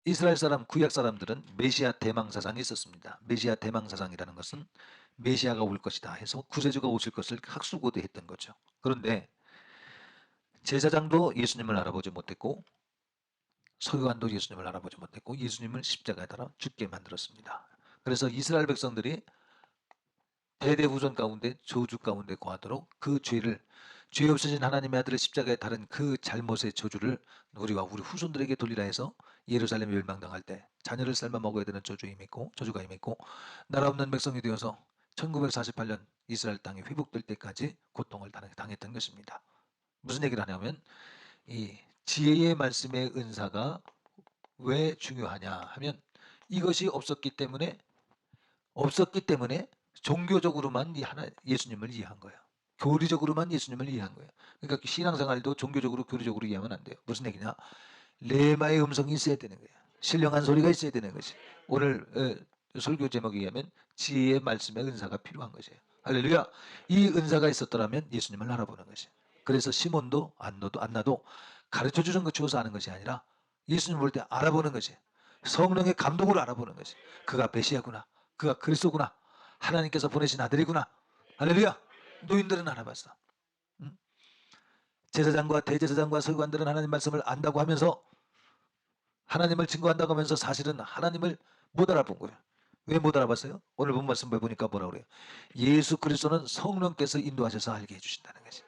이스라엘 사람, 구약 사람들은 메시아 대망 사상이 있었습니다. 메시아 대망 사상이라는 것은 메시아가 올 것이다 해서 구세주가 오실 것을 학수고대했던 거죠. 그런데 제사장도 예수님을 알아보지 못했고 서기관도 예수님을 알아보지 못했고 예수님을 십자가에 달아 죽게 만들었습니다. 그래서 이스라엘 백성들이 대대후손 가운데 저주 가운데 거하도록 그 죄를, 죄 없으신 하나님의 아들을 십자가에 달은 그 잘못의 저주를 우리와 우리 후손들에게 돌리라 해서 예루살렘이 멸망당할 때 자녀를 삶아 먹어야 되는 저주가 임했고 나라 없는 백성이 되어서 1948년 이스라엘 땅이 회복될 때까지 고통을 당했던 것입니다. 무슨 얘기를 하냐면 이 지혜의 말씀의 은사가 왜 중요하냐 하면 이것이 없었기 때문에 종교적으로만 예수님을 이해한 거예요. 교리적으로만 예수님을 이해한 거예요. 그러니까 신앙생활도 종교적으로 교리적으로 이해하면 안 돼요. 무슨 얘기냐? 레마의 음성이 있어야 되는 거예요. 신령한 소리가 있어야 되는 것이. 오늘 설교 제목에 의하면 지혜의 말씀의 은사가 필요한 것이에요. 할렐루야. 이 은사가 있었더라면 예수님을 알아보는 것이에요. 그래서 시몬도 안나도 가르쳐 주는 것 주어서 아는 것이 아니라 예수님 볼 때 알아보는 것이에요. 성령의 감동으로 알아보는 것이. 그가 메시아구나. 그가 그리스도구나. 하나님께서 보내신 아들이구나. 할렐루야. 노인들은 알아봤어. 응? 제사장과 대제사장과 서기관들은 하나님 말씀을 안다고 하면서 하나님을 증거한다고 하면서 사실은 하나님을 못 알아본 거예요. 왜 못 알아봤어요? 오늘 본 말씀 보니까 뭐라 그래요? 예수 그리스도는 성령께서 인도하셔서 알게 해주신다는 것이.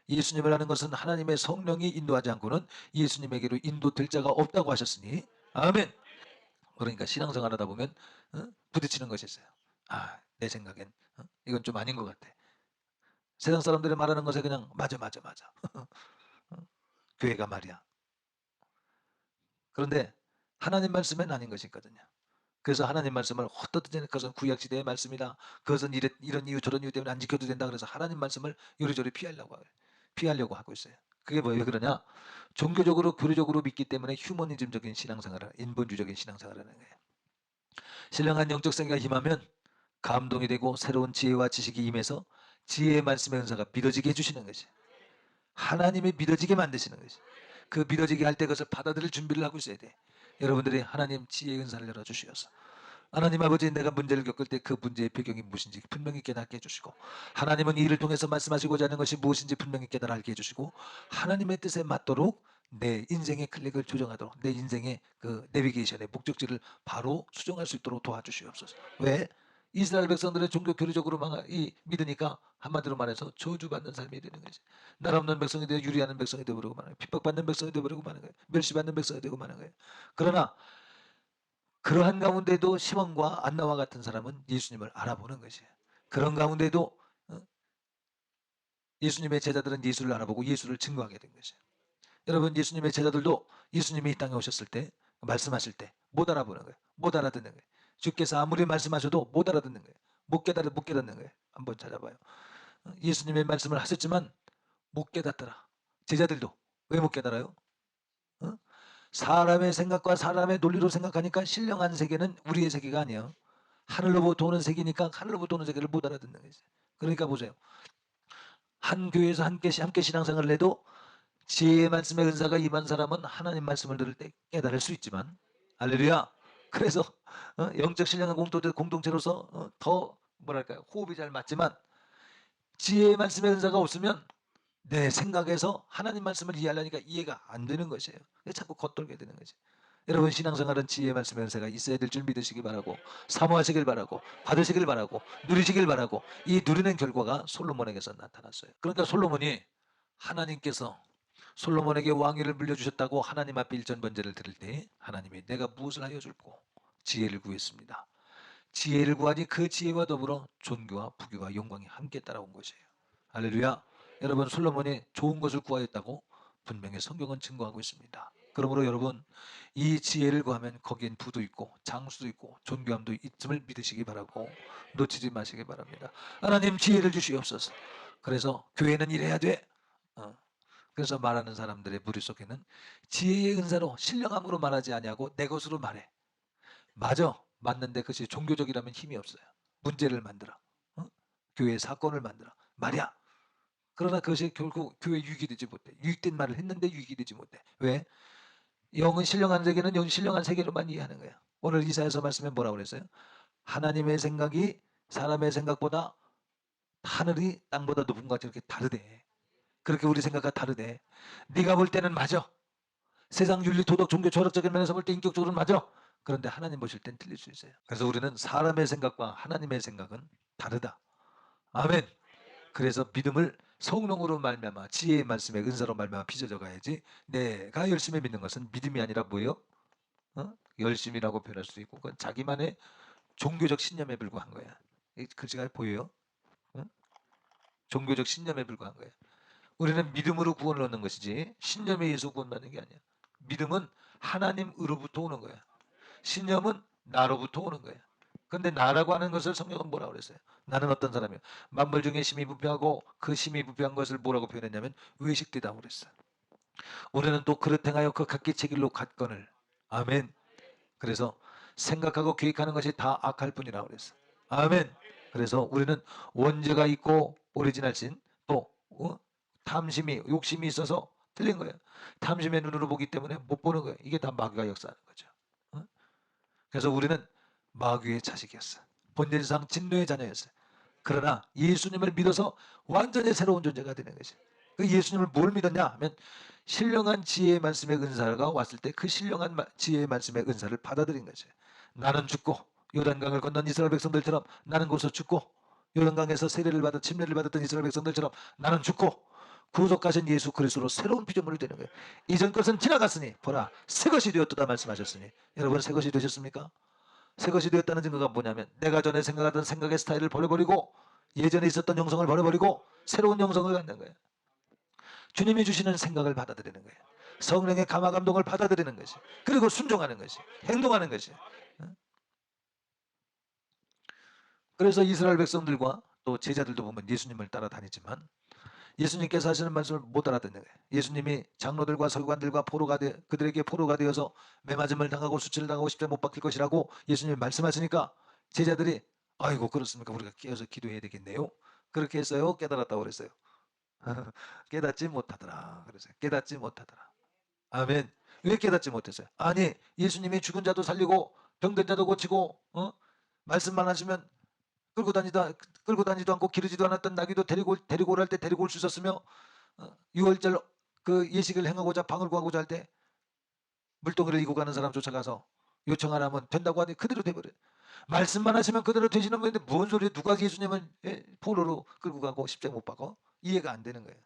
예수님을 아는 것은 하나님의 성령이 인도하지 않고는 예수님에게로 인도될 자가 없다고 하셨으니 아멘. 그러니까 신앙생활 하다 보면 부딪히는 것이 있어요. 내 생각엔 이건 좀 아닌 것 같아. 세상 사람들이 말하는 것에 그냥 맞아. 교회가 말이야. 그런데 하나님 말씀엔 아닌 것이 있거든요. 그래서 하나님 말씀을 헛되이 그것은 구약시대의 말씀이다. 그것은 이런 이유 저런 이유 때문에 안 지켜도 된다. 그래서 하나님 말씀을 요리조리 피하려고 하고 있어요. 그게 왜 그러냐? 종교적으로 교리적으로 믿기 때문에 휴머니즘적인 신앙생활을 인본주의적인 신앙생활을 하는 거예요. 신령한 영적 생각이 임하면 감동이 되고 새로운 지혜와 지식이 임해서 지혜의 말씀의 은사가 믿어지게 해주시는 것이. 하나님이 믿어지게 만드시는 것이. 그 믿어지게 할 때 그것을 받아들일 준비를 하고 있어야 돼. 여러분들이 하나님 지혜의 은사를 열어주시어서 하나님 아버지 내가 문제를 겪을 때 그 문제의 배경이 무엇인지 분명히 깨닫게 해주시고 하나님은 이 일을 통해서 말씀하시고자 하는 것이 무엇인지 분명히 깨달아 알게 해주시고 하나님의 뜻에 맞도록 내 인생의 클릭을 조정하도록 내 인생의 그 내비게이션의 목적지를 바로 수정할 수 있도록 도와주시옵소서. 왜? 이스라엘 백성들의 종교 교리적으로 믿으니까 한마디로 말해서 저주받는 삶이 되는 거지. 나라 없는 백성이 되어 유리하는 백성이 되어버리고 마는 거예요. 핍박받는 백성이 되어버리고 마는 거예요. 멸시받는 백성이 되고 마는 거예요. 그러나 그러한 가운데도 시몬과 안나와 같은 사람은 예수님을 알아보는 것이에요. 그런 가운데도 예수님의 제자들은 예수를 알아보고 예수를 증거하게 된 것이에요. 여러분 예수님의 제자들도 예수님이 이 땅에 오셨을 때 말씀하실 때 못 알아보는 거예요. 못 알아듣는 거예요. 주께서 아무리 말씀하셔도 못 알아듣는 거예요. 못 깨닫는 거예요. 한번 찾아봐요. 예수님의 말씀을 하셨지만 못 깨닫더라. 제자들도 왜 못 깨달아요? 어? 사람의 생각과 사람의 논리로 생각하니까 신령한 세계는 우리의 세계가 아니에요. 하늘로부터 오는 세계니까 하늘로부터 오는 세계를 못 알아듣는 거지. 그러니까 보세요. 한 교회에서 함께 신앙생활을 해도 지혜의 말씀의 은사가 임한 사람은 하나님 말씀을 들을 때 깨달을 수 있지만 할렐루야. 그래서 영적 신령한 공동체로서 더 뭐랄까요 호흡이 잘 맞지만 지혜의 말씀의 은사가 없으면 내 생각에서 하나님 말씀을 이해하려니까 이해가 안 되는 것이에요. 자꾸 겉돌게 되는 거지. 여러분 신앙생활은 지혜의 말씀의 은사가 있어야 될 줄 믿으시기 바라고 사모하시길 바라고 받으시길 바라고 누리시길 바라고 이 누리는 결과가 솔로몬에게서 나타났어요. 그러니까 하나님께서 솔로몬에게 왕위를 물려주셨다고 하나님 앞에 일전번제를 드릴 때 하나님이 내가 무엇을 하여 줄고 지혜를 구했습니다. 지혜를 구하니 그 지혜와 더불어 존귀와 부귀와 영광이 함께 따라온 것이에요. 할렐루야. 여러분 솔로몬이 좋은 것을 구하였다고 분명히 성경은 증거하고 있습니다. 그러므로 여러분 이 지혜를 구하면 거기엔 부도 있고 장수도 있고 존귀함도 있음을 믿으시기 바라고 놓치지 마시기 바랍니다. 하나님 지혜를 주시옵소서. 그래서 교회는 이래야 돼. 어. 그래서 말하는 사람들의 무리 속에는 지혜의 은사로 신령함으로 말하지 아니하고 내 것으로 말해. 맞아. 맞는데 그것이 종교적이라면 힘이 없어요. 문제를 만들어. 어? 교회 사건을 만들어. 말이야. 그러나 그것이 결국 교회 유익이 되지 못해. 유익된 말을 했는데 유익이 되지 못해. 왜? 영은 신령한 세계는 영 신령한 세계로만 이해하는 거예요. 오늘 이사야서 말씀에 뭐라고 그랬어요? 하나님의 생각이 사람의 생각보다 하늘이 땅보다 높은 것 같이 이렇게 다르대. 그렇게 우리 생각과 다르대. 네가 볼 때는 맞아. 세상 윤리, 도덕, 종교, 철학적인 면에서 볼 때 인격적으로는 맞아. 그런데 하나님 보실 땐 틀릴 수 있어요. 그래서 우리는 사람의 생각과 하나님의 생각은 다르다. 아멘. 그래서 믿음을 성령으로 말미암아 지혜의 말씀에 은사로 말미암아 빚어져 가야지. 내가 열심히 믿는 것은 믿음이 아니라 뭐예요? 열심이라고 표현할 수 있고 그건 자기만의 종교적 신념에 불과한 거야. 이 글씨가 보여요? 어? 종교적 신념에 불과한 거야. 우리는 믿음으로 구원을 얻는 것이지 신념에 의해서 구원받는 게 아니야. 믿음은 하나님으로부터 오는 거야. 신념은 나로부터 오는 거야. 근데 나라고 하는 것을 성경은 뭐라고 그랬어요? 나는 어떤 사람이요? 만물 중에 심히 부패하고 그 심히 부패한 것을 뭐라고 표현했냐면 외식되다고 그랬어. 우리는 또 그릇 행하여 그 각기 제 길로 갔거늘. 아멘. 그래서 생각하고 계획하는 것이 다 악할 뿐이라고 그랬어. 아멘. 그래서 우리는 원죄가 있고 오리지널 신, 또 탐심이 욕심이 있어서 틀린 거예요. 탐심의 눈으로 보기 때문에 못 보는 거예요. 이게 다 마귀가 역사하는 거죠. 어? 그래서 우리는 마귀의 자식이었어. 본질상 진노의 자녀였어요. 그러나 예수님을 믿어서 완전히 새로운 존재가 되는 것이. 그 예수님을 뭘 믿었냐 하면 신령한 지혜의 말씀의 은사가 왔을 때 그 신령한 지혜의 말씀의 은사를 받아들인 거죠. 나는 죽고 요단강을 건넌 이스라엘 백성들처럼 나는 거기서 죽고 요단강에서 세례를 받아 침례를 받았던 이스라엘 백성들처럼 나는 죽고 구속하신 예수 그리스도로 새로운 피조물이 되는 거예요. 이전 것은 지나갔으니 보라 새 것이 되었도다 말씀하셨으니 여러분 새 것이 되셨습니까? 새 것이 되었다는 증거가 뭐냐면 내가 전에 생각하던 생각의 스타일을 버려버리고 예전에 있었던 영성을 버려버리고 새로운 영성을 갖는 거예요. 주님이 주시는 생각을 받아들이는 거예요. 성령의 감화 감동을 받아들이는 것이. 그리고 순종하는 것이. 행동하는 것이. 그래서 이스라엘 백성들과 또 제자들도 보면 예수님을 따라다니지만 예수님께서 하시는 말씀을 못 알아듣는 거예요. 예수님이 장로들과 서기관들과 그들에게 포로가 되어서 매맞음을 당하고 수치를 당하고 십자가에 못 박힐 것이라고 예수님이 말씀하시니까 제자들이 아이고 그렇습니까? 우리가 깨어서 기도해야 되겠네요. 그렇게 했어요. 깨달았다고 그랬어요. 깨닫지 못하더라. 그래서 깨닫지 못하더라. 아멘. 왜 깨닫지 못했어요? 아니 예수님이 죽은 자도 살리고 병든 자도 고치고 말씀만 하시면 끌고 다니도 않고 기르지도 않았던 나귀도 데리고 오랄 때 데리고 올 수 있었으며 6월절 그 예식을 행하고자 방을 구하고자 할 때 물동이를 이고 가는 사람 쫓아가서 요청하라 하면 된다고 하니 그대로 돼버려요. 말씀만 하시면 그대로 되시는 건데 뭔 소리에 누가 예수님을 포로로 끌고 가고 십자가 못 박어? 이해가 안 되는 거예요.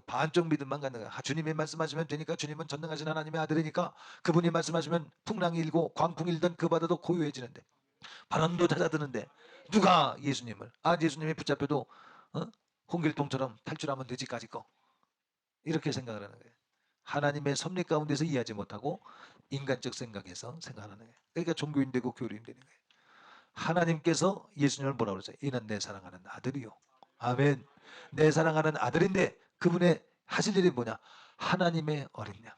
반쪽 믿음만 갖는 거야. 주님이 말씀하시면 되니까 주님은 전능하신 하나님의 아들이니까 그분이 말씀하시면 풍랑이 일고 광풍이 일던 그 바다도 고요해지는데 바람도 잦아드는데 누가 예수님을 예수님이 붙잡혀도 홍길동처럼 탈출하면 되지까지 거 이렇게 생각을 하는 거예요. 하나님의 섭리 가운데서 이해하지 못하고 인간적 생각에서 생각하는 거예요. 그러니까 종교인 되고 교류인 되는 거예요. 하나님께서 예수님을 뭐라고 그러세요? 이는 내 사랑하는 아들이요. 아멘. 내 사랑하는 아들인데 그분의 하실 일이 뭐냐? 하나님의 어린 양.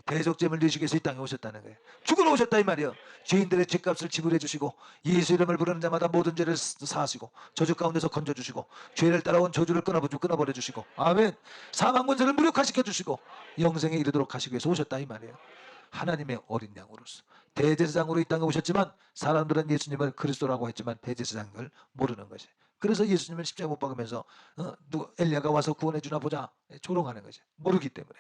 대속죄를 지시기 위해서 이 땅에 오셨다는 거예요. 죽으러 오셨다 이 말이에요. 죄인들의 죄값을 지불해 주시고 예수 이름을 부르는 자마다 모든 죄를 사하시고 저주 가운데서 건져 주시고 죄를 따라온 저주를 끊어버려 주시고 아멘. 사망 권세를 무력화시켜 주시고 영생에 이르도록 하시기 위해서 오셨다 이 말이에요. 하나님의 어린 양으로서 대제사장으로 이 땅에 오셨지만 사람들은 예수님을 그리스도라고 했지만 대제사장인 걸 모르는 것이. 그래서 예수님을 십자가 못 박으면서 엘리야가 와서 구원해 주나 보자 조롱하는 거지. 모르기 때문에.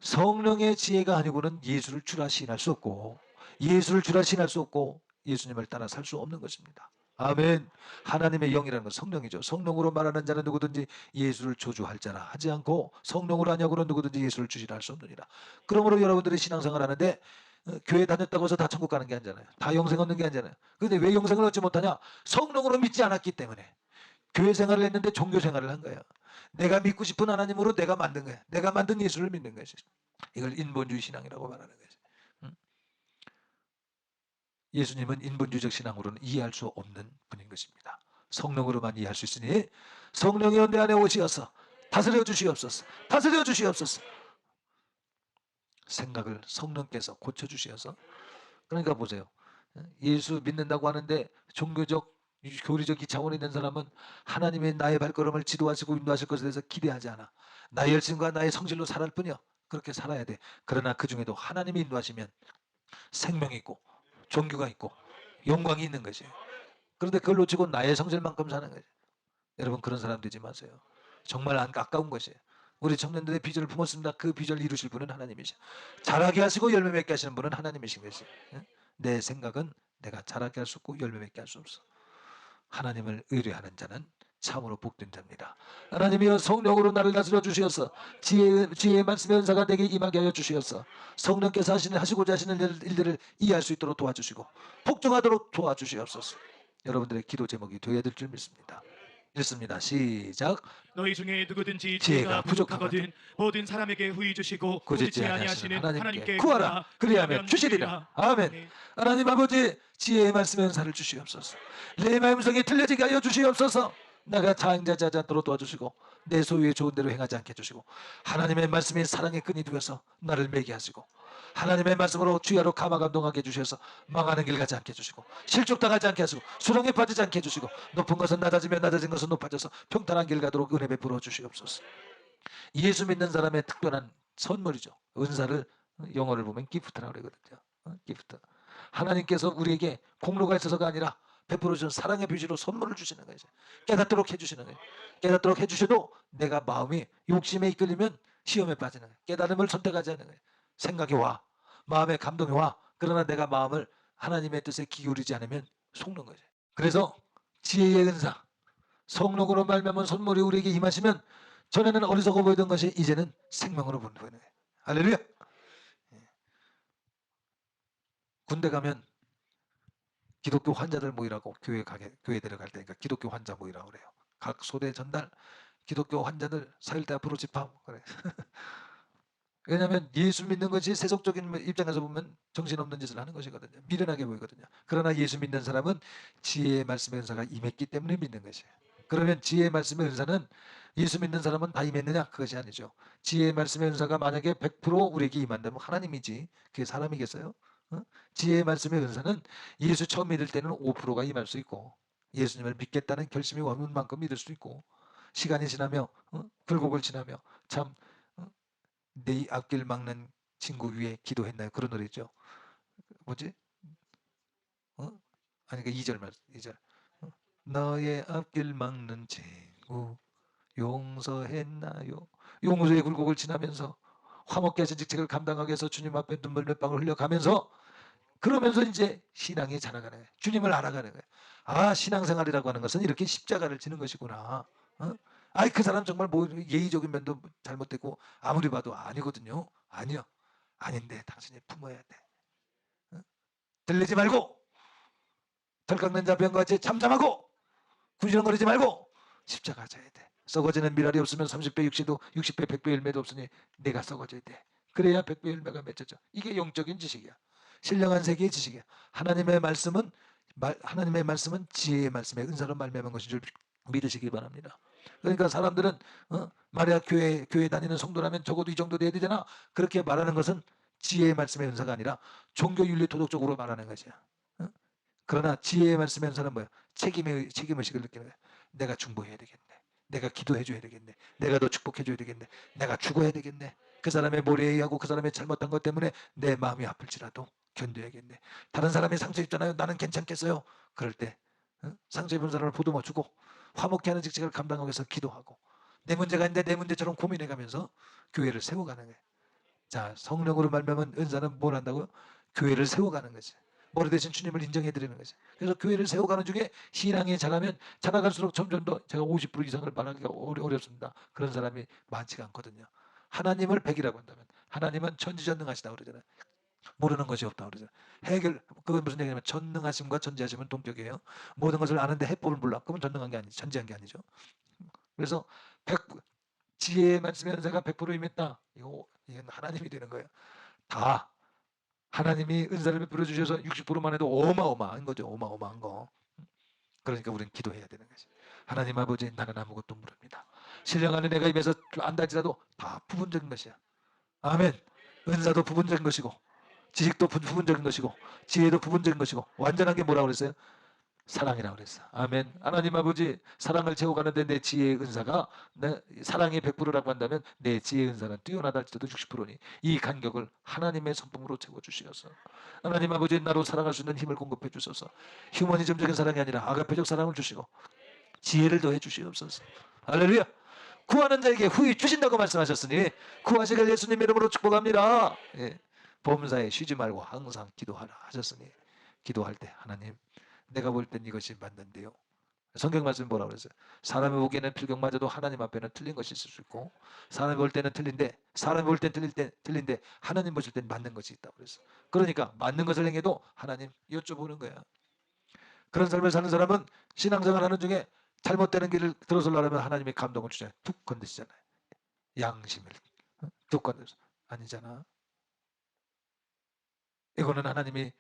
성령의 지혜가 아니고는 예수를 주라 시인할 수 없고 예수를 주라 시인할 수 없고 예수님을 따라 살 수 없는 것입니다. 아멘. 하나님의 영이라는 건 성령이죠. 성령으로 말하는 자는 누구든지 예수를 조주할 자라 하지 않고 성령으로 하냐고는 누구든지 예수를 주시라 할 수 없느니라. 그러므로 여러분들이 신앙생활 하는데 교회 다녔다고 해서 다 천국 가는 게 아니잖아요. 다 영생 얻는 게 아니잖아요. 그런데 왜 영생을 얻지 못하냐? 성령으로 믿지 않았기 때문에. 교회 생활을 했는데 종교 생활을 한 거예요. 내가 믿고 싶은 하나님으로 내가 만든 거야. 내가 만든 예수를 믿는 것이. 이걸 인본주의 신앙이라고 말하는 거지. 예수님은 인본주의적 신앙으로는 이해할 수 없는 분인 것입니다. 성령으로만 이해할 수 있으니 성령이여 내 안에 오시어서 다스려 주시옵소서. 다스려 주시옵소서. 생각을 성령께서 고쳐 주시어서. 그러니까 보세요. 예수 믿는다고 하는데 종교적 교리적 차원이 있는 사람은 하나님의 나의 발걸음을 지도하시고 인도하실 것에 대해서 기대하지 않아. 나의 열심과 나의 성실로 살할 뿐이야. 그렇게 살아야 돼. 그러나 그 중에도 하나님이 인도하시면 생명이 있고 종교가 있고 영광이 있는 것이. 그런데 그걸 놓치고 나의 성질만큼 사는 거지. 여러분 그런 사람 되지 마세요. 정말 아까운 것이에요. 우리 청년들의 비전을 품었습니다. 그 비전을 이루실 분은 하나님이시죠. 자라게 하시고 열매 맺게 하시는 분은 하나님이신 것이. 내 생각은 내가 자라게 할 수 없고 열매 맺게 할 수 없어. 하나님을 의뢰하는 자는 참으로 복된 자입니다. 하나님이여 성령으로 나를 다스려 주시옵소서. 지혜의 말씀의 은사가 내게 임하게 하여 주시옵소서. 성령께서 하시고자 하시는 일들을 이해할 수 있도록 도와주시고 복종하도록 도와주시옵소서. 여러분들의 기도 제목이 되어야 될 줄 믿습니다. 읽습니다. 시작. 너희 중에 누구든지 지혜가 지혜가 부족하거든 모든 사람에게 후히 주시고 꾸짖지 꾸짖지 아니하시는 아니하시는 하나님께 하나님께 구하라 그리하면 주시리라. 아멘. 하나님 아버지 지혜의 말씀의 은사를 주시옵소서. 내 마음속에 틀려지게 하여 주시옵소서. 나가 자행자지 않도록 도와주시고 내 소유의 좋은 대로 행하지 않게 해주시고 하나님의 말씀이 사랑의 끈이 되어서 나를 매게 하시고 하나님의 말씀으로 주야로 감화감동하게 해주셔서 망하는 길 가지 않게 해주시고 실족당하지 않게 하시고 수렁에 빠지지 않게 해주시고 높은 것은 낮아지며 낮아진 것은 높아져서 평탄한 길 가도록 은혜 베풀어 주시옵소서. 예수 믿는 사람의 특별한 선물이죠. 은사를 영어를 보면 기프트라고 그러거든요. 기프트. 하나님께서 우리에게 공로가 있어서가 아니라 베풀어 주신 사랑의 뷰지로 선물을 주시는 거죠. 깨닫도록 해주시는 거예요. 깨닫도록 해주셔도 내가 마음이 욕심에 이끌리면 시험에 빠지는 거예요. 깨달음을 선택하지 않는 거예요. 생각이 와. 마음의 감동이 와. 그러나 내가 마음을 하나님의 뜻에 기울이지 않으면 속는 거죠. 그래서 지혜의 은사, 성령으로 말미암은 선물이 우리에게 임하시면 전에는 어리석어 보이던 것이 이제는 생명으로 보이는 거예요. 할렐루야. 군대 가면 기독교 환자들 모이라고 교회 데려갈 때니까 기독교 환자 모이라고 그래요. 각 소대 전달 기독교 환자들 4.1대 앞으로 집합 그래. 왜냐하면 예수 믿는 것이 세속적인 입장에서 보면 정신없는 짓을 하는 것이거든요. 미련하게 보이거든요. 그러나 예수 믿는 사람은 지혜의 말씀의 은사가 임했기 때문에 믿는 것이에요. 그러면 지혜의 말씀의 은사는 예수 믿는 사람은 다 임했느냐? 그것이 아니죠. 지혜의 말씀의 은사가 만약에 100% 우리에게 임한다면 하나님이지 그게 사람이겠어요? 지혜의 말씀의 은사는 예수 처음 믿을 때는 5%가 임할 수 있고 예수님을 믿겠다는 결심이 오는 만큼 믿을 수 있고 시간이 지나며 굴곡을 지나며 참 내 앞길 막는 친구 위에 기도했나요? 그런 노래 있죠. 뭐지? 아니 그 2절 말씀 2절 너의 앞길 막는 친구 용서했나요? 용서의 굴곡을 지나면서 화목게 하신 직책을 감당하기 위해서 주님 앞에 눈물 몇 방울 흘려가면서 그러면서 이제 신앙이 자라가는 거예요. 주님을 알아가는 거예요. 아 신앙생활이라고 하는 것은 이렇게 십자가를 지는 것이구나. 아이 그 사람 정말 뭐 예의적인 면도 잘못됐고 아무리 봐도 아니거든요. 아니요. 아닌데 당신이 품어야 돼. 들리지 말고 덜 깎는 자병같이 참잠하고 군시렁거리지 말고 십자가 져야 돼. 썩어지는 미랄이 없으면 30배 60도 60배 100배 열매도 없으니 내가 썩어져야 돼. 그래야 100배 열매가 맺혀져. 이게 영적인 지식이야. 신령한 세계의 지식이야. 하나님의 말씀은 지혜의 말씀의 은사로 말미암은 것인 줄 믿으시기 바랍니다. 그러니까 사람들은 마리아 교회 다니는 성도라면 적어도 이 정도 돼야 되잖아. 그렇게 말하는 것은 지혜의 말씀의 은사가 아니라 종교 윤리 도덕적으로 말하는 것이야. 그러나 지혜의 말씀의 은사는 뭐야? 책임의식을 느끼는 거야. 내가 중보해야 되겠네. 내가 기도해줘야 되겠네. 내가 너 축복해줘야 되겠네. 내가 죽어야 되겠네. 그 사람의 모래에 의하고 그 사람의 잘못한 것 때문에 내 마음이 아플지라도 견뎌야겠네. 다른 사람이 상처 입잖아요. 나는 괜찮겠어요. 그럴 때 상처 입은 사람을 보듬어주고 화목케 하는 직책을 감당하기 위해서 기도하고 내 문제가 있는데 내 문제처럼 고민해가면서 교회를 세워가는 거예요. 자, 성령으로 말미암은 은사는 뭘 한다고요? 교회를 세워가는 거지. 머리 대신 주님을 인정해드리는 거지. 그래서 교회를 세워가는 중에 신앙이 자라면 자라갈수록 점점 더 제가 50% 이상을 말하기가 어렵습니다. 그런 사람이 많지가 않거든요. 하나님을 100이라고 한다면 하나님은 천지전능하시다 그러잖아요. 모르는 것이 없다 그러죠. 그건 무슨 얘기냐면 전능하심과 천지하심은 동격이에요. 모든 것을 아는데 해법을 몰라. 그러면 전능한 게 아니죠. 천지한 게 아니죠. 그래서 100, 지혜의 말씀의 은사가 100% 임했다. 이건 하나님이 되는 거예요. 다 하나님이 은사를 베풀어 주셔서 60%만 해도 어마어마한 거죠. 어마어마한 거. 그러니까 우리는 기도해야 되는 거지. 하나님 아버지 나는 아무것도 모릅니다. 신령한 은혜가 입에서 안다지라도 다 부분적인 것이야. 아멘. 은사도 부분적인 것이고 지식도 부분적인 것이고 지혜도 부분적인 것이고 완전한 게 뭐라고 그랬어요? 사랑이라고 그랬어. 아멘. 하나님 아버지 사랑을 채워가는데 내 지혜의 은사가 내 사랑의 100%라고 한다면 내 지혜의 은사는 뛰어나다 할지라도 60%니 이 간격을 하나님의 성품으로 채워주시어서 하나님 아버지 나로 살아갈 수 있는 힘을 공급해 주셔서 휴머니즘적인 사랑이 아니라 아가페적 사랑을 주시고 지혜를 더해 주시옵소서. 할렐루야. 구하는 자에게 후히 주신다고 말씀하셨으니 구하시길 예수님 이름으로 축복합니다. 예. 범사에 쉬지 말고 항상 기도하라 하셨으니 기도할 때 하나님 내가 볼 땐 이것이 맞는데요. 성경 말씀 뭐라고 그랬어요? 사람이 보기에는 필경마저도 하나님 앞에는 틀린 것이 있을 수 있고 사람이 볼 때는 틀린데 사람이 볼 땐 틀린데 하나님 보실 땐 맞는 것이 있다고 그랬어요. 그러니까 맞는 것을 행해도 하나님 여쭤보는 거야. 그런 삶을 사는 사람은 신앙생활 하는 중에 잘못되는 길을 들어서려면 하나님의 감동을 주잖아요. 툭 건드시잖아요. 양심을 툭 건드서 아니잖아. 이거는 하나님이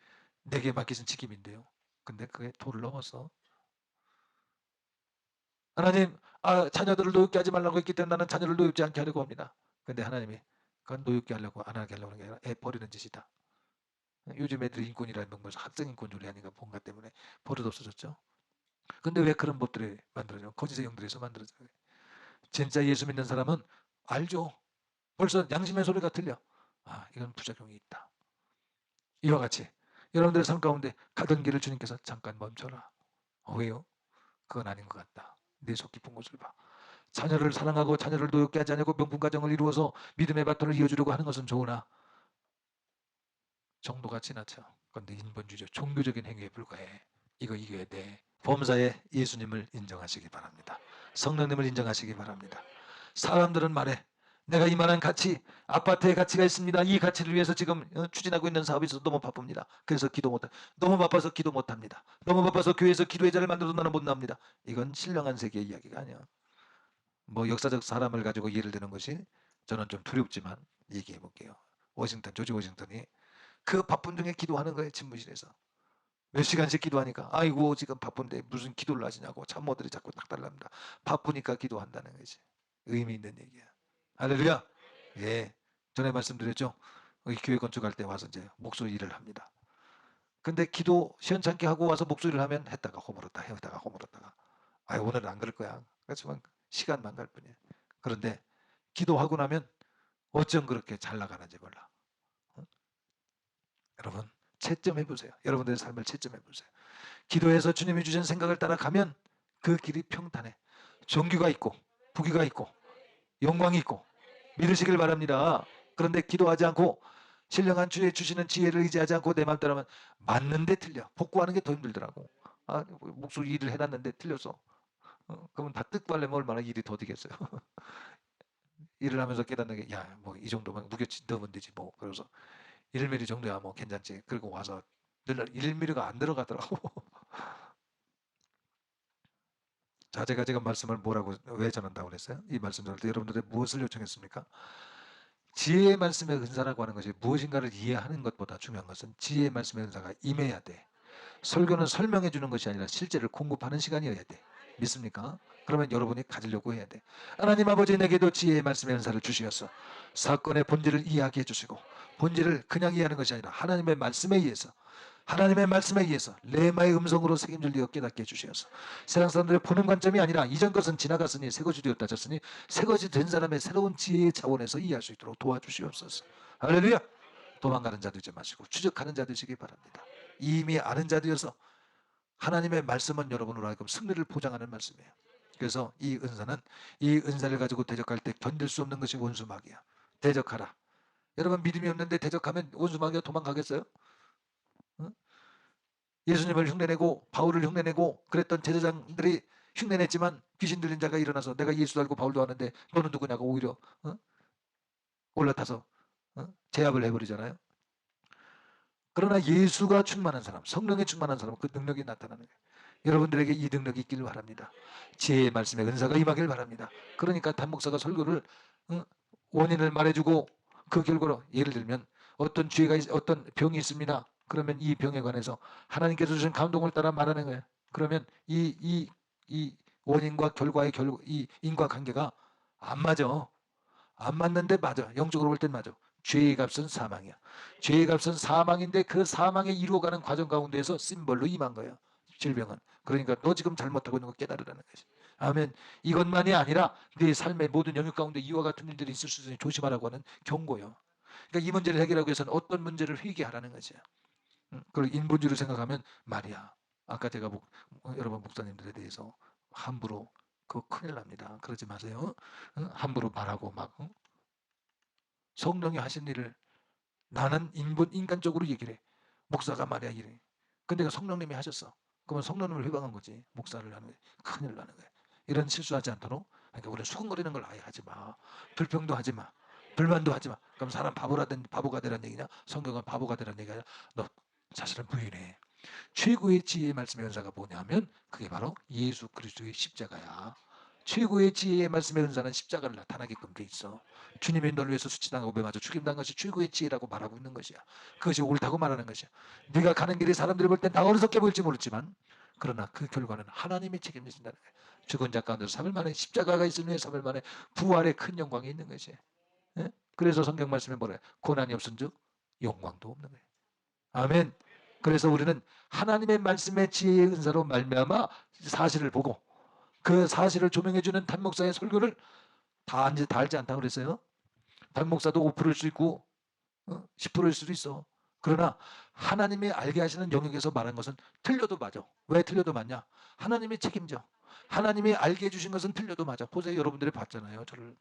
내게 맡기신 책임인데요. 근데 그게 도를 넘어서 하나님 자녀들을 노엽게 하지 말라고 했기 때문에 나는 자녀를 노엽지 않게 하려고 합니다. 근데 하나님이 그건 노엽게 하려고 안 하게 하려고 하는 게 아니라 애 버리는 짓이다. 요즘 애들이 인권이라는 명목에서 학생 인권주의 하니까 뭔가 때문에 버릇 없어졌죠. 근데 왜 그런 법들이 만들어져? 거짓의 영들에서 만들어져요. 진짜 예수 믿는 사람은 알죠. 벌써 양심의 소리가 들려. 이건 부작용이 있다. 이와 같이 여러분들의 삶 가운데 가던 길을 주님께서 잠깐 멈춰라. 왜요? 그건 아닌 것 같다. 내 속 깊은 곳을 봐. 자녀를 사랑하고 자녀를 노엽게 하지 않고 명품 가정을 이루어서 믿음의 바톤을 이어주려고 하는 것은 좋으나 정도가 지나쳐. 그런데 인본주의적 종교적인 행위에 불과해. 이거 이겨야 돼. 범사에 예수님을 인정하시기 바랍니다. 성령님을 인정하시기 바랍니다. 사람들은 말해 내가 이만한 가치, 아파트의 가치가 있습니다. 이 가치를 위해서 지금 추진하고 있는 사업이 있어서 너무 바쁩니다. 그래서 기도 못합니다. 너무 바빠서 기도 못합니다. 너무 바빠서 교회에서 기도의 자를 만들어도 나는 못 납니다. 이건 신령한 세계의 이야기가 아니야. 뭐 역사적 사람을 가지고 예를 드는 것이 저는 좀 두렵지만 얘기해 볼게요. 조지 워싱턴이 그 바쁜 중에 기도하는 거예요. 집무실에서. 몇 시간씩 기도하니까 아이고 지금 바쁜데 무슨 기도를 하시냐고 참모들이 자꾸 딱 달랍니다. 바쁘니까 기도한다는 거지. 의미 있는 얘기야. 할렐루야. 예. 전에 말씀드렸죠. 교회 건축할 때 와서 이제 목소 일을 합니다. 근데 기도 시원찮게 하고 와서 목소리를 하면 했다가 허물었다가 오늘은 안 그럴 거야. 그렇지만 시간만 갈 뿐이야. 그런데 기도하고 나면 어쩜 그렇게 잘 나가는지 몰라. 여러분 채점해 보세요. 여러분들의 삶을 채점해 보세요. 기도해서 주님이 주신 생각을 따라가면 그 길이 평탄해. 종교가 있고 부귀가 있고 영광이 있고 믿으시길 바랍니다. 그런데 기도하지 않고 신령한 주의 주시는 지혜를 의지하지 않고 내 마음대로 하면 맞는데 틀려. 복구하는 게 더 힘들더라고. 목소리 일을 해놨는데 틀려서. 그러면 다 뜻발려면 얼마나 일이 더디겠어요. 일을 하면서 깨닫는 게 야 뭐 이 정도만 무게치 넣으면 되지 뭐. 그래서 1mm 정도야 뭐 괜찮지. 그리고 와서 늘 1mm가 안 들어가더라고. 자, 제가 지금 말씀을 왜 전한다고 그랬어요? 이 말씀 전할 때 여러분들의 무엇을 요청했습니까? 지혜의 말씀의 은사라고 하는 것이 무엇인가를 이해하는 것보다 중요한 것은 지혜의 말씀의 은사가 임해야 돼. 설교는 설명해 주는 것이 아니라 실제를 공급하는 시간이어야 돼. 믿습니까? 그러면 여러분이 가지려고 해야 돼. 하나님 아버지 내게도 지혜의 말씀의 은사를 주시어서 사건의 본질을 이해하게 해주시고 본질을 그냥 이해하는 것이 아니라 하나님의 말씀에 의해서 레마의 음성으로 책임질 리어 깨닫게 해주시어서 세상 사람들의 보는 관점이 아니라 이전 것은 지나갔으니 새것이 되었다 졌으니 새것이 된 사람의 새로운 지혜의 차원에서 이해할 수 있도록 도와주시옵소서. 할렐루야. 도망가는 자 되지 마시고 추적하는 자 되시기 바랍니다. 이미 아는 자 되어서 하나님의 말씀은 여러분으로 하여금 승리를 보장하는 말씀이에요. 그래서 이 은사를 가지고 대적할 때 견딜 수 없는 것이 원수마귀야. 대적하라. 여러분 믿음이 없는데 대적하면 원수마귀가 도망가겠어요? 예수님을 흉내내고 바울을 흉내내고 그랬던 제사장들이 흉내냈지만 귀신 들린 자가 일어나서 내가 예수 알고 바울도 아는데 너는 누구냐고 오히려 올라타서 제압을 해버리잖아요. 그러나 예수가 충만한 사람, 성령에 충만한 사람, 그 능력이 나타나는 거예요. 여러분들에게 이 능력이 있기를 바랍니다. 지혜의 말씀에 은사가 임하길 바랍니다. 그러니까 단목사가 설교를 원인을 말해주고 그 결과로 예를 들면 어떤 어떤 병이 있습니다. 그러면 이 병에 관해서 하나님께서 주신 감동을 따라 말하는 거예요. 그러면 이 원인과 결과의 이 인과관계가 안 맞아. 안 맞는데 맞아. 영적으로 볼 땐 맞아. 죄의 값은 사망이야. 죄의 값은 사망인데 그 사망에 이루어가는 과정 가운데에서 심벌로 임한 거야. 질병은. 그러니까 너 지금 잘못하고 있는 거 깨달으라는 것이. 아멘. 이것만이 아니라 네 삶의 모든 영역 가운데 이와 같은 일들이 있을 수 있으니 조심하라고 하는 경고요. 그러니까 이 문제를 해결하기 위해서는 어떤 문제를 회개하라는 거죠. 그걸 인본주의를 생각하면 말이야. 아까 제가 여러분 목사님들에 대해서 함부로 그거 큰일 납니다. 그러지 마세요. 함부로 말하고 막 성령이 하신 일을 나는 인간적으로 얘기를 해. 목사가 말이야 이래. 근데 성령님이 하셨어. 그러면 성령님을 회방한 거지. 목사를 하는 거야. 큰일 나는 거야. 이런 실수하지 않도록. 그러니까 우리는 수근거리는 걸 아예 하지 마. 불평도 하지 마. 불만도 하지 마. 그럼 사람 바보가 되라는 얘기냐? 성경은 바보가 되라는 얘기가 아니라 너 자신을 부인해. 최고의 지혜의 말씀의 은사가 뭐냐면 그게 바로 예수 그리스도의 십자가야. 최고의 지혜의 말씀의 은사는 십자가를 나타나게끔 돼 있어. 주님이 널 위해서 수치당하고 매맞아 죽임당한 것이 최고의 지혜라고 말하고 있는 것이야. 그것이 옳다고 말하는 것이야. 네가 가는 길이 사람들이 볼 땐 다 어리석게 보일지 모르지만 그러나 그 결과는 하나님이 책임지신다는 거야. 죽은 자 가운데서 3일 만에 십자가가 있은 후에 3일 만에 부활의 큰 영광이 있는 것이야. 예? 그래서 성경 말씀에 뭐래? 고난이 없은즉 영광도 없는 거야. 아멘. 그래서 우리는 하나님의 말씀의 지혜의 은사로 말미암아 사실을 보고 그 사실을 조명해주는 단목사의 설교를 다 알지 않다고 그랬어요. 단목사도 5%일 수 있고 10%일 수도 있어. 그러나 하나님이 알게 하시는 영역에서 말한 것은 틀려도 맞아. 왜 틀려도 맞냐? 하나님이 책임져. 하나님이 알게 해주신 것은 틀려도 맞아. 보세요. 여러분들이 봤잖아요. 저를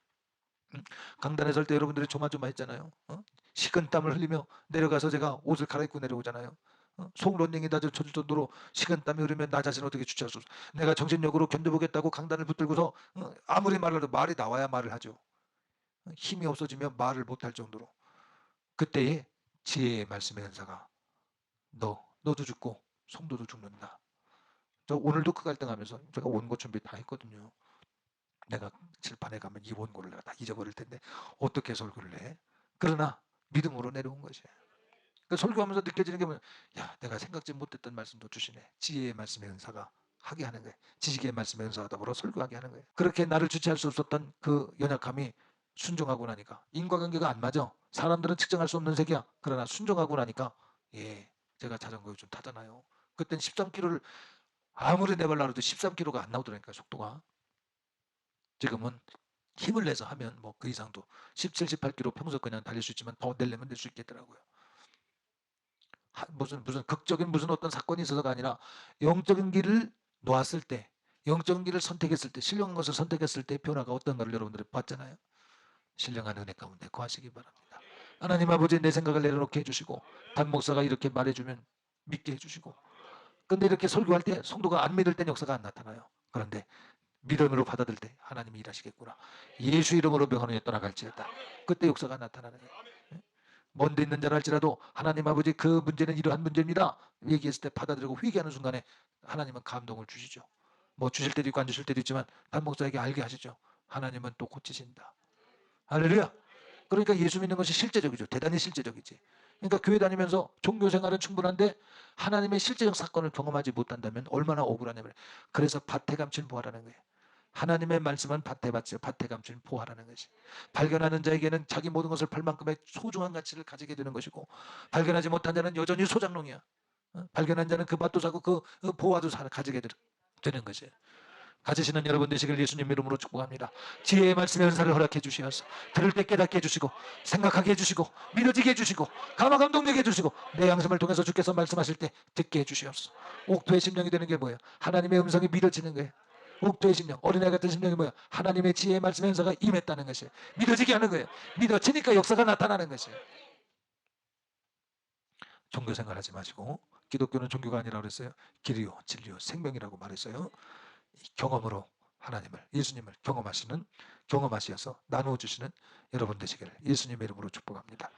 강단에 설 때 여러분들이 조마조마했잖아요. 식은땀을 흘리며 내려가서 제가 옷을 갈아입고 내려오잖아요. 속런닝이 다 젖을 정도로 식은땀이 흐르면 나 자신을 어떻게 주체할 수 없어. 내가 정신력으로 견뎌보겠다고 강단을 붙들고서 아무리 말을 해도 말이 나와야 말을 하죠. 힘이 없어지면 말을 못할 정도로. 그때에 지혜의 말씀의 은사가 너도 죽고 성도도 죽는다. 저 오늘도 그 갈등하면서 제가 원고 준비 다 했거든요. 내가 칠판에 가면 이 원고를 내가 다 잊어버릴 텐데 어떻게 설교를 해? 그러나 믿음으로 내려온 것이에요. 그 설교하면서 느껴지는 게 뭐냐? 야, 내가 생각지 못했던 말씀도 주시네. 지혜의 말씀의 은사가 하게 하는 거예요. 지식의 말씀의 은사가 더불어 설교하게 하는 거예요. 그렇게 나를 주체할 수 없었던 그 연약함이 순종하고 나니까 인과관계가 안 맞아. 사람들은 측정할 수 없는 색이야. 그러나 순종하고 나니까 제가 자전거 좀 타잖아요. 그땐 13km를 아무리 내발라 해도 13km가 안 나오더라니까 속도가. 지금은 힘을 내서 하면 뭐 그 이상도 17, 18km 평소 그냥 달릴 수 있지만 더 내려면 낼 수 있겠더라고요. 무슨 극적인 무슨 어떤 사건이 있어서가 아니라 영적인 길을 놓았을 때, 영적인 길을 선택했을 때, 신령한 것을 선택했을 때 변화가 어떤가를 여러분들이 봤잖아요. 신령한 은혜 가운데 거하시기 바랍니다. 하나님 아버지 내 생각을 내려놓게 해주시고 단목사가 이렇게 말해주면 믿게 해주시고 근데 이렇게 설교할 때 성도가 안 믿을 땐 역사가 안 나타나요. 그런데 믿음으로 받아들일 때 하나님이 일하시겠구나. 예수 이름으로 병원에 떠나갈지어다. 그때 역사가 나타나는 거예요. 먼데 있는 자라 할지라도 하나님 아버지 그 문제는 이러한 문제입니다. 얘기했을 때 받아들이고 회개하는 순간에 하나님은 감동을 주시죠. 뭐 주실 때도 있고 안 주실 때도 있지만 단목사에게 알게 하시죠. 하나님은 또 고치신다. 할렐루야. 그러니까 예수 믿는 것이 실제적이죠. 대단히 실제적이지. 그러니까 교회 다니면서 종교 생활은 충분한데 하나님의 실제적 사건을 경험하지 못한다면 얼마나 억울하냐면 그래서 밭에 감춘 보화라는 거예요. 하나님의 말씀은 밭에 감춘 보화라는 것이. 발견하는 자에게는 자기 모든 것을 팔 만큼의 소중한 가치를 가지게 되는 것이고 발견하지 못한 자는 여전히 소장농이야. 발견한 자는 그 밭도 사고 그 보화도 가지게 되는 것이에요. 가지시는 여러분 되시길 예수님 이름으로 축복합니다. 지혜의 말씀의 은사를 허락해 주시옵소서. 들을 때 깨닫게 해주시고 생각하게 해주시고 믿어지게 해주시고 감화감동되게 해주시고 내 양심을 통해서 주께서 말씀하실 때 듣게 해주시옵소서. 옥토의 심령이 되는 게 뭐예요? 하나님의 음성이 믿어지는 거예요. 옥토의 심령, 어린애 같은 심령이 뭐예요? 하나님의 지혜의 말씀의 은사가 임했다는 것이에요. 믿어지게 하는 거예요. 믿어지니까 역사가 나타나는 것이에요. 종교 생활하지 마시고 기독교는 종교가 아니라 그랬어요. 길이요 진리요 생명이라고 말했어요. 경험으로 하나님을 예수님을 경험하셔서 나누어 주시는 여러분 되시기를 예수님의 이름으로 축복합니다.